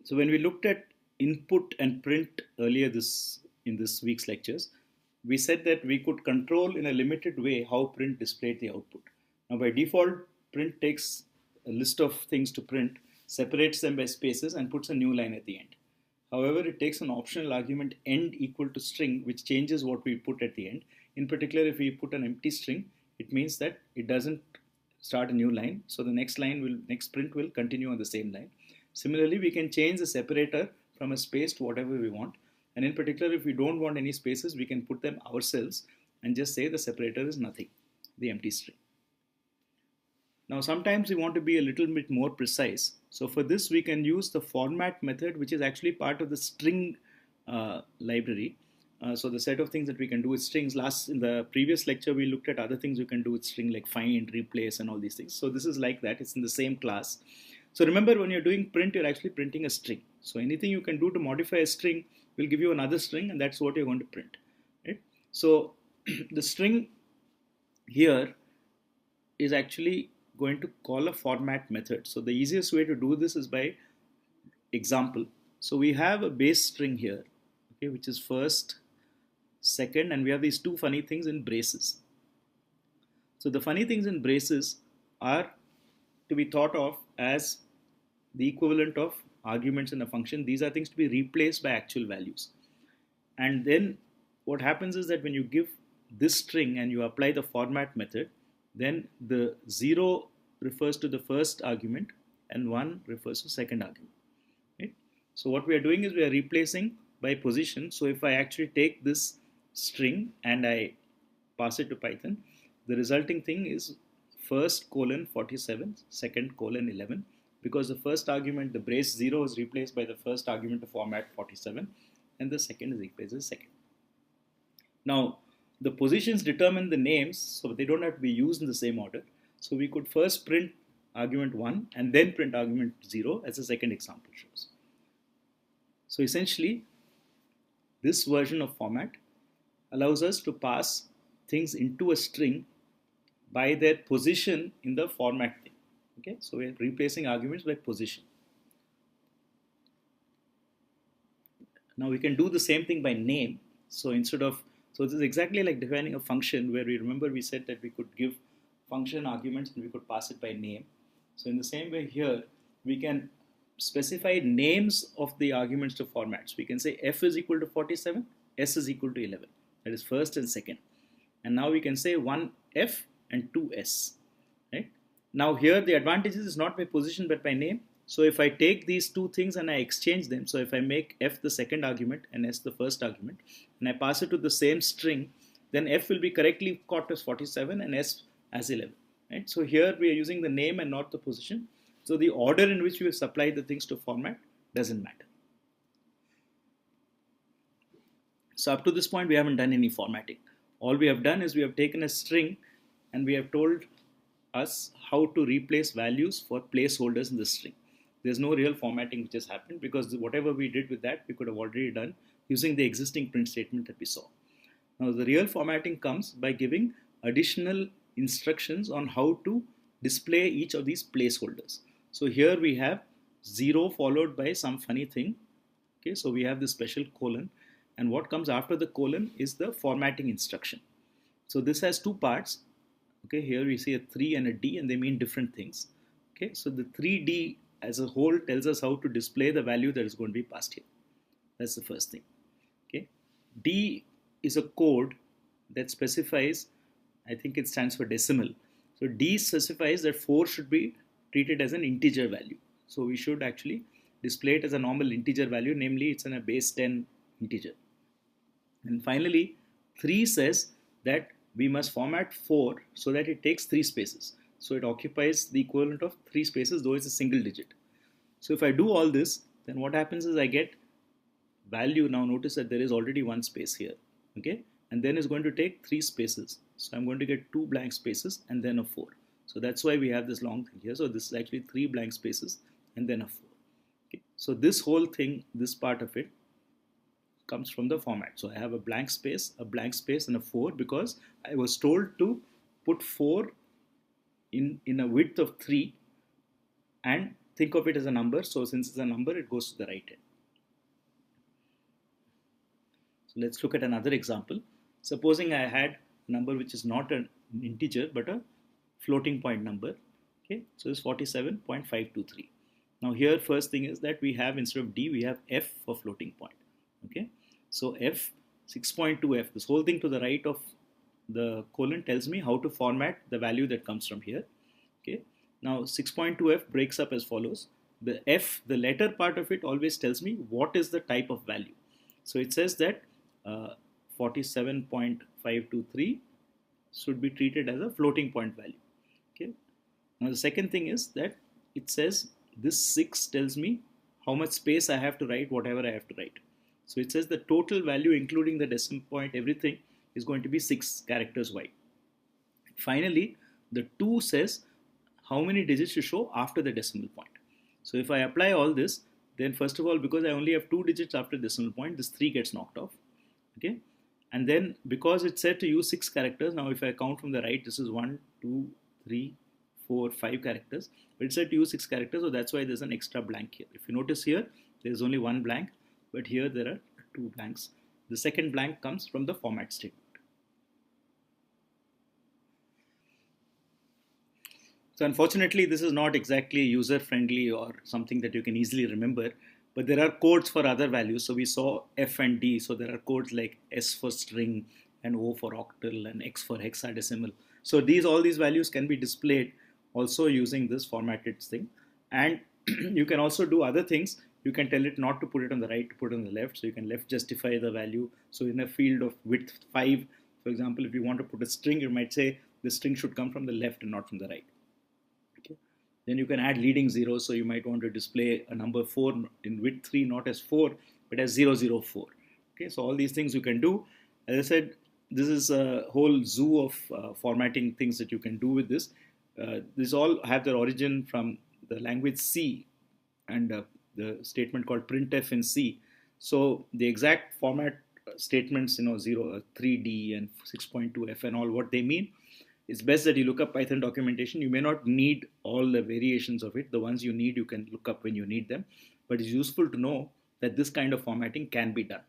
So when we looked at input and print earlier in this week's lectures, we said that we could control in a limited way how print displayed the output. Now by default, print takes a list of things to print, separates them by spaces and puts a new line at the end. However, it takes an optional argument end equal to string, which changes what we put at the end. In particular, if we put an empty string, it means that it doesn't start a new line. So the next print will continue on the same line. Similarly, we can change the separator from a space to whatever we want. And in particular, if we don't want any spaces, we can put them ourselves and just say the separator is nothing, the empty string. Now, sometimes we want to be a little bit more precise. So for this, we can use the format method, which is actually part of the string library. So the set of things that we can do with strings. In the previous lecture, we looked at other things you can do with string like find, replace, and all these things. So this is like that. It's in the same class. So remember, when you're doing print, you're actually printing a string. So anything you can do to modify a string will give you another string, and that's what you're going to print. Right? So the string here is actually going to call a format method. So the easiest way to do this is by example. So we have a base string here, okay, which is first, second, and we have these two funny things in braces. So the funny things in braces are to be thought of as the equivalent of arguments in a function. These are things to be replaced by actual values. And then what happens is that when you give this string and you apply the format method, then the 0 refers to the first argument and 1 refers to second argument. Right? So what we are doing is we are replacing by position. So if I actually take this string and I pass it to Python, the resulting thing is first colon 47, second colon 11, because the first argument, the brace 0, is replaced by the first argument of format 47, and the second is replaced with second. Now, the positions determine the names, so they don't have to be used in the same order. So we could first print argument 1 and then print argument 0, as the second example shows. So essentially, this version of format allows us to pass things into a string by their position in the format thing. Okay, so we're replacing arguments by position. Now we can do the same thing by name. So so this is exactly like defining a function where we said that we could give function arguments and we could pass it by name. So in the same way here, we can specify names of the arguments to formats. We can say f is equal to 47, s is equal to 11. That is first and second. And now we can say 1f and 2s. Right? Now here the advantage is not by position but by name. So if I take these two things and I exchange them, so if I make f the second argument and s the first argument, and I pass it to the same string, then f will be correctly caught as 47 and s as 11. Right? So here we are using the name and not the position. So the order in which we have supplied the things to format doesn't matter. So up to this point, we haven't done any formatting. All we have done is we have taken a string and we have told us how to replace values for placeholders in the string. There's no real formatting which has happened because whatever we did with that, we could have already done using the existing print statement that we saw. Now the real formatting comes by giving additional instructions on how to display each of these placeholders. So here we have 0 followed by some funny thing. Okay, so we have this special colon, and what comes after the colon is the formatting instruction. So this has two parts. Okay, here we see a 3 and a D, and they mean different things. Okay, so the 3D as a whole tells us how to display the value that is going to be passed here. That's the first thing. Okay, D is a code that specifies, I think it stands for decimal. So D specifies that 4 should be treated as an integer value. So we should actually display it as a normal integer value, namely it's in a base 10 integer. And finally, 3 says that we must format 4 so that it takes 3 spaces. So it occupies the equivalent of 3 spaces, though it's a single digit. So if I do all this, then what happens is I get value. Now notice that there is already 1 space here. Okay, and then it's going to take 3 spaces. So I'm going to get 2 blank spaces and then a 4. So that's why we have this long thing here. So this is actually 3 blank spaces and then a 4. Okay, so this whole thing, this part of it, comes from the format. So I have a blank space and a 4 because I was told to put 4 in a width of 3 and think of it as a number. So since it's a number, it goes to the right hand. So let's look at another example. Supposing I had a number which is not an integer but a floating point number. Okay, so it's 47.523. Now here first thing is that we have, instead of D, we have F for floating point. Okay, so F, 6.2F, this whole thing to the right of the colon tells me how to format the value that comes from here. Okay, now 6.2F breaks up as follows. The F, the letter part of it, always tells me what is the type of value. So it says that 47.523 should be treated as a floating point value. Okay. Now the second thing is that it says this 6 tells me how much space I have to write whatever I have to write. So it says the total value including the decimal point, everything is going to be 6 characters wide. Finally, the 2 says how many digits to show after the decimal point. So if I apply all this, then first of all, because I only have 2 digits after decimal point, this 3 gets knocked off. Okay, and then because it said to use 6 characters, now if I count from the right, this is 1, 2, 3, 4, 5 characters, but it said to use 6 characters, so that's why there's an extra blank here. If you notice here, there's only one blank, but here there are 2 blanks. The second blank comes from the format statement. So unfortunately, this is not exactly user-friendly or something that you can easily remember, but there are codes for other values. So we saw F and D, so there are codes like S for string and O for octal and X for hexadecimal. So all these values can be displayed also using this formatted thing. And you can also do other things. You can tell it not to put it on the right, to put it on the left. So you can left justify the value. So in a field of width 5, for example, if you want to put a string, you might say the string should come from the left and not from the right. Then you can add leading zeros, so you might want to display a number 4 in width 3 not as 4 but as 004. Okay, so all these things you can do. As I said, this is a whole zoo of formatting things that you can do with this. These all have their origin from the language C and the statement called printf in C. So the exact format statements, 3D and 6.2F and all, what they mean, it's best that you look up Python documentation. You may not need all the variations of it. The ones you need, you can look up when you need them. But it's useful to know that this kind of formatting can be done.